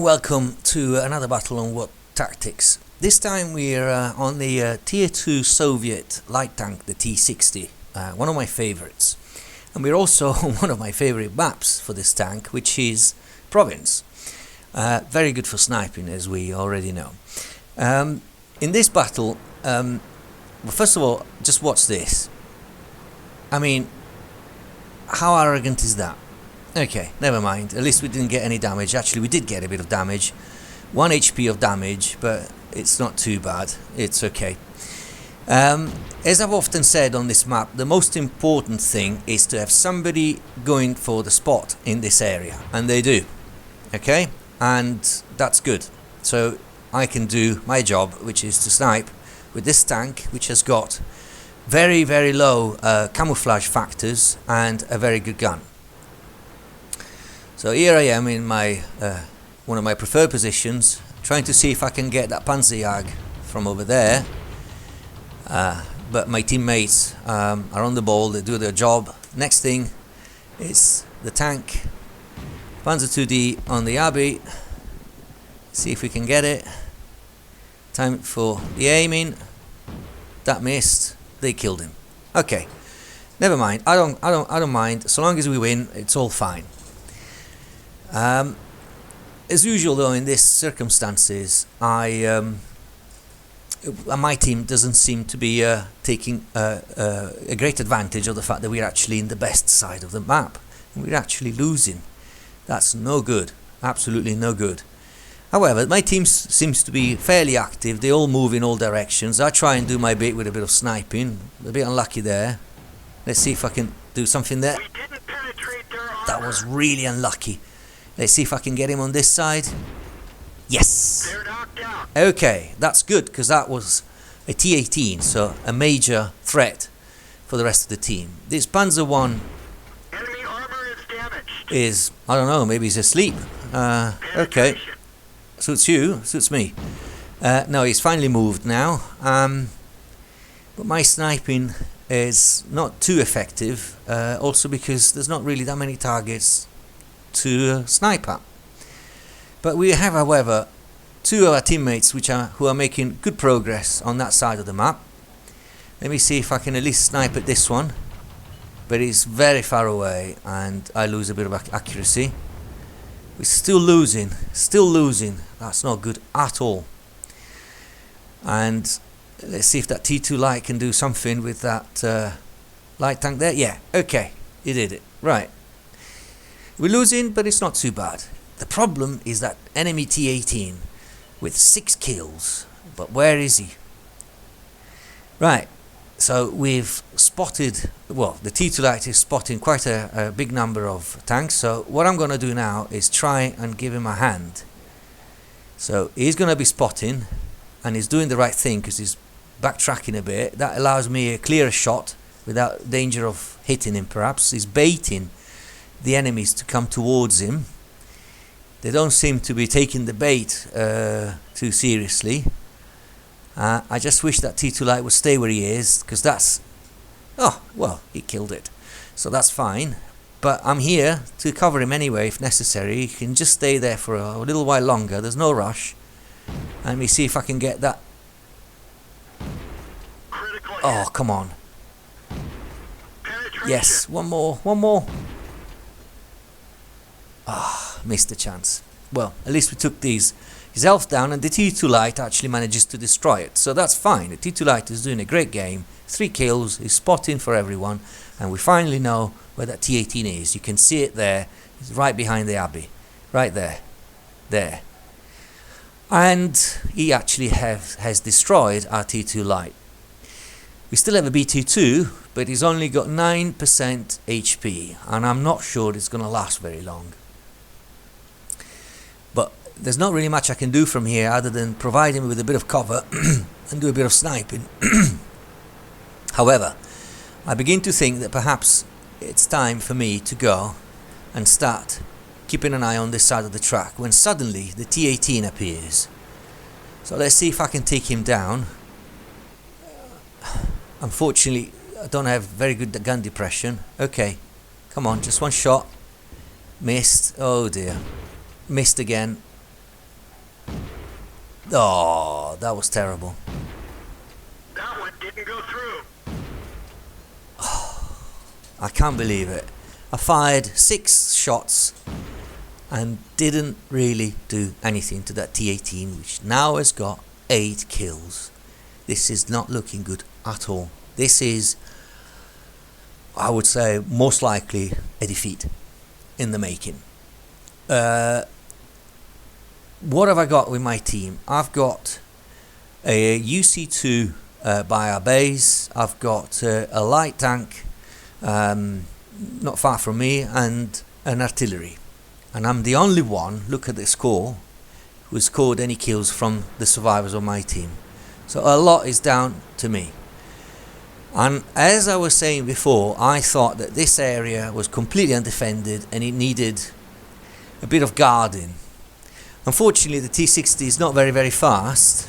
and welcome to another battle on WOT tactics. This time we're on the Tier 2 Soviet light tank, the T-60, one of my favorites. And we're also on one of my favorite maps for this tank, which is Province. Very good for sniping, as we already know. In this battle, well, first of all, just watch this. I mean, how arrogant is that? Okay, never mind. At least we didn't get any damage. Actually, we did get a bit of damage. 1 HP of damage, but it's not too bad. It's okay. As I've often said on this map, the most important thing is to have somebody going for the spot in this area. And they do. Okay? And that's good. So I can do my job, which is to snipe with this tank, which has got very, very low camouflage factors and a very good gun. So here I am in my one of my preferred positions, trying to see if I can get that Panzerjäger from over there. But my teammates are on the ball, they do their job. Next thing is the tank, Panzer 2D on the Abbey. See if we can get it. Time for the aiming. That missed. They killed him. Okay, never mind. I don't mind. So long as we win, it's all fine. As usual, though, in these circumstances, my team doesn't seem to be taking a great advantage of the fact that we're actually in the best side of the map. We're actually losing. That's no good. Absolutely no good. However, my team seems to be fairly active. They all move in all directions. I try and do my bit with a bit of sniping. A bit unlucky there. Let's see if I can do something there. That was really unlucky. Let's see if I can get him on this side. Yes! Okay, that's good, because that was a T-18, so a major threat for the rest of the team. This Panzer 1 enemy armor is damaged. Is, I don't know, maybe he's asleep. Okay. Suits you, suits me. No, he's finally moved now. But my sniping is not too effective, also because there's not really that many targets to snipe at. But we have, however, two of our teammates who are making good progress on that side of the map. Let me see if I can at least snipe at this one. But it's very far away and I lose a bit of accuracy. We're still losing. That's not good at all. And let's see if that T2 light can do something with that light tank there. Yeah, okay, he did it. Right. We're losing, but it's not too bad. The problem is that enemy T-18 with 6 kills. But where is he? Right. So we've spotted, well, the T2 light is spotting quite a big number of tanks. So what I'm going to do now is try and give him a hand. So he's going to be spotting, and he's doing the right thing because he's backtracking a bit. That allows me a clearer shot without danger of hitting him perhaps. He's baiting the enemies to come towards him. They don't seem to be taking the bait too seriously. I just wish that T2 light would stay where he is, because that's... Oh, well, he killed it. So that's fine. But I'm here to cover him anyway if necessary. He can just stay there for a little while longer. There's no rush. Let me see if I can get that... Oh, come on. Yes, one more. Ah, missed the chance. Well, at least we took his health down, and the T2 light actually manages to destroy it. So that's fine. The T2 light is doing a great game. 3 kills, he's spotting for everyone, and we finally know where that T-18 is. You can see it there. It's right behind the Abbey. Right there. There. And he actually has destroyed our T2 light. We still have a BT2, but he's only got 9% HP, and I'm not sure it's going to last very long. But there's not really much I can do from here other than provide him with a bit of cover and do a bit of sniping. However, I begin to think that perhaps it's time for me to go and start keeping an eye on this side of the track when suddenly the T-18 appears. So let's see if I can take him down. Unfortunately, I don't have very good gun depression. Okay, come on, just one shot. Missed. Oh dear. Missed again. Oh, that was terrible. That one didn't go through. I can't believe it. I fired 6 shots and didn't really do anything to that T-18, which now has got 8 kills. This is not looking good at all. This is, I would say, most likely a defeat in the making. What have I got with my team? I've got a UC2 by our base. I've got a light tank not far from me, and an artillery. And I'm the only one, look at the score, who scored any kills from the survivors of my team. So a lot is down to me. And as I was saying before, I thought that this area was completely undefended and it needed a bit of guarding. Unfortunately, the T-60 is not very fast,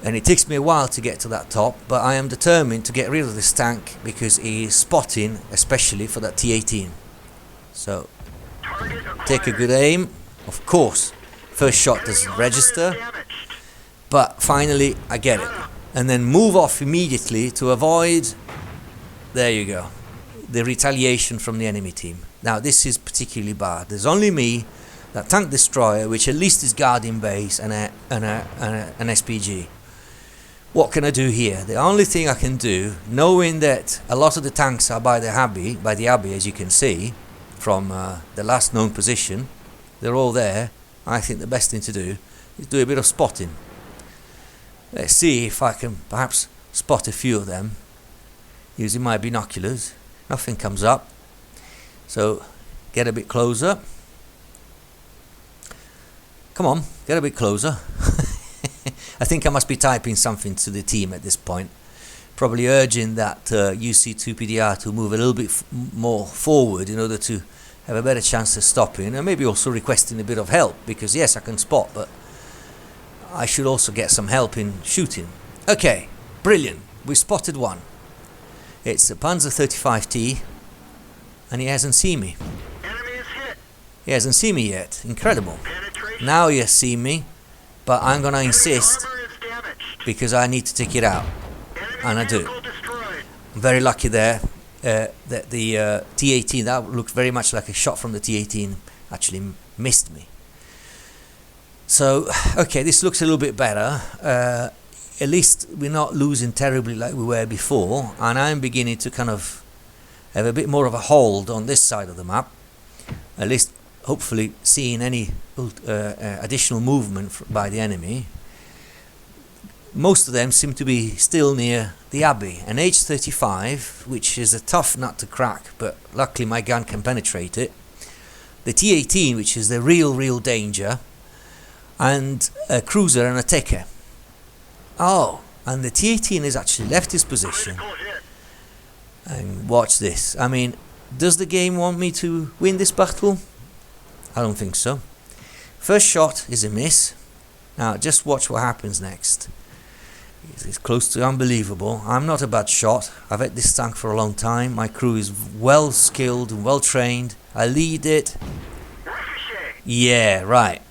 and it takes me a while to get to that top, but I am determined to get rid of this tank because he is spotting, especially for that T-18. So, take a good aim. Of course, first shot doesn't register, but finally I get it. And then move off immediately to avoid, there you go, the retaliation from the enemy team. Now this is particularly bad. There's only me, that tank destroyer, which at least is guarding base, and an SPG. What can I do here? The only thing I can do, knowing that a lot of the tanks are by the Abbey, as you can see, from the last known position, they're all there. I think the best thing to do is do a bit of spotting. Let's see if I can perhaps spot a few of them using my binoculars. Nothing comes up, so get a bit closer. Come on, get a bit closer. I think I must be typing something to the team at this point, probably urging that UC2PDR to move a little bit more forward in order to have a better chance of stopping, and maybe also requesting a bit of help, because yes, I can spot, but I should also get some help in shooting. Okay, brilliant. We spotted one. It's a Panzer 35T, and he hasn't seen me. Enemy is hit. He hasn't seen me yet. Incredible. Now he has seen me, but I'm gonna insist Armor is damaged. because I need to take it out, Enemy and I do. vehicle destroyed. I'm very lucky there that the T-18, that looked very much like a shot from the T-18, actually missed me. So, okay, this looks a little bit better. At least we're not losing terribly like we were before, and I'm beginning to kind of have a bit more of a hold on this side of the map. At least, hopefully, seeing any additional movement by the enemy. Most of them seem to be still near the Abbey. An H-35, which is a tough nut to crack, but luckily my gun can penetrate it. The T-18, which is the real danger. And a cruiser and a Tecker. Oh, and the T-18 has actually left his position. Critical hit. And watch this. I mean, does the game want me to win this battle? I don't think so. First shot is a miss. Now, just watch what happens next. It's close to unbelievable. I'm not a bad shot. I've had this tank for a long time. My crew is well skilled and well trained. I lead it. Ricochet. Yeah, right.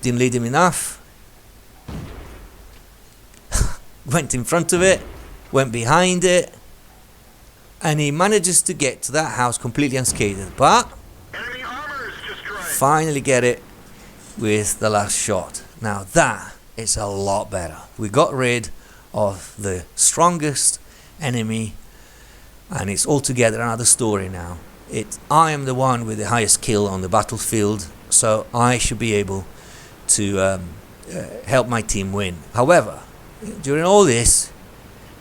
Didn't lead him enough. Went in front of it, went behind it, and he manages to get to that house completely unscathed. But Enemy armor is destroyed. finally get it with the last shot. Now that is a lot better. We got rid of the strongest enemy, and it's altogether another story now. I am the one with the highest kill on the battlefield, so I should be able to help my team win. However, during all this,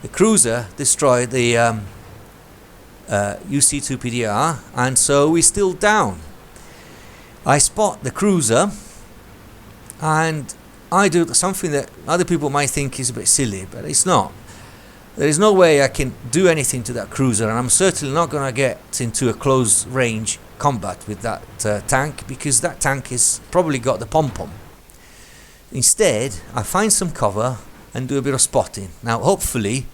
the cruiser destroyed the UC2PDR, and so we're still down. I spot the cruiser, and I do something that other people might think is a bit silly, but it's not. There is no way I can do anything to that cruiser, and I'm certainly not going to get into a close range combat with that tank, because that tank has probably got the pom-pom. Instead, I find some cover and do a bit of spotting. Now, hopefully,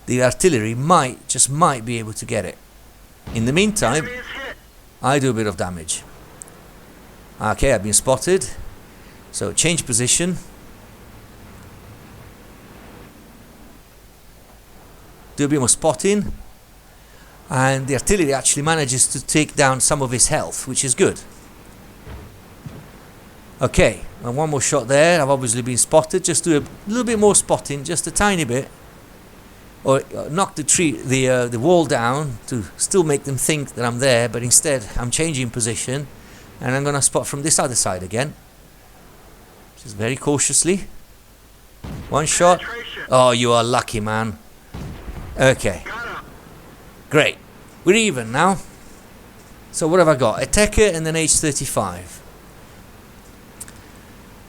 the artillery might be able to get it. In the meantime, Enemy is hit. I do a bit of damage. Okay, I've been spotted. So change position. Do a bit more spotting. And the artillery actually manages to take down some of his health, which is good. Okay, and one more shot there. I've obviously been spotted. Just do a little bit more spotting, just a tiny bit. Or knock the wall down to still make them think that I'm there, but instead I'm changing position and I'm going to spot from this other side again. Just very cautiously. One shot. Oh, you are lucky, man. Okay. Great. We're even now. So what have I got? A Tekka and an H-35.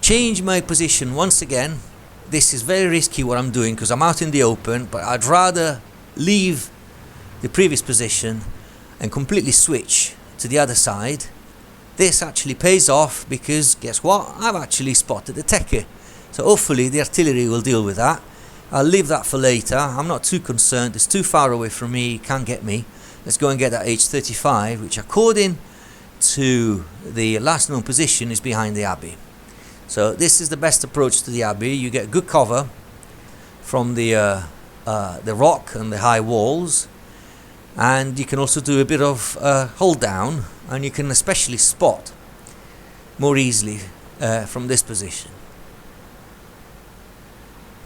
Change my position once again. This is very risky what I'm doing because I'm out in the open, but I'd rather leave the previous position and completely switch to the other side. This actually pays off because guess what? I've actually spotted the Tekka. So hopefully the artillery will deal with that. I'll leave that for later. I'm not too concerned. It's too far away from me. It can't get me. Let's go and get that H-35, which according to the last known position is behind the Abbey. So this is the best approach to the Abbey. You get good cover from the rock and the high walls, and you can also do a bit of hold down, and you can especially spot more easily from this position.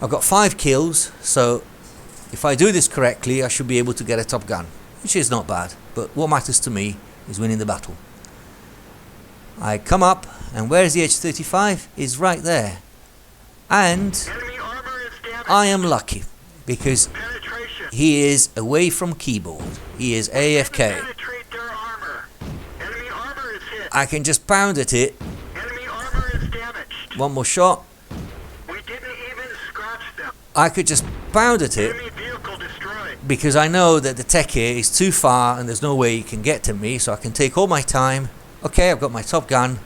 I've got 5 kills, so if I do this correctly I should be able to get a Top Gun, which is not bad, but what matters to me is winning the battle. I come up, and where's the H-35? Is right there. And I am lucky because he is away from keyboard. He is AFK. I can just pound at it. One more shot. I could just pound at it because I know that the Tekka is too far and there's no way he can get to me, so I can take all my time. Okay, I've got my Top Gun,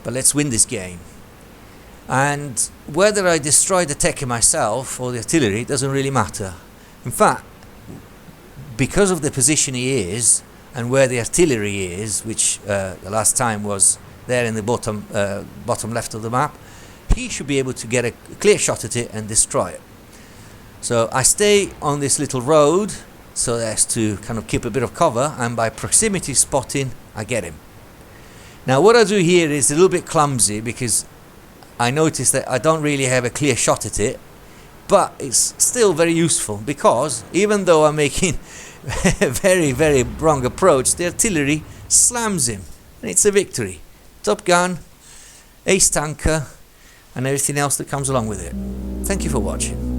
but let's win this game. And whether I destroy the Tekka myself or the artillery doesn't really matter. In fact, because of the position he is and where the artillery is, which the last time was there in the bottom left of the map, he should be able to get a clear shot at it and destroy it. So I stay on this little road so as to kind of keep a bit of cover, and by proximity spotting I get him. Now what I do here is a little bit clumsy because I notice that I don't really have a clear shot at it, but it's still very useful because even though I'm making a very, very wrong approach, the artillery slams him and it's a victory. Top Gun, ace tanker, and everything else that comes along with it. Thank you for watching.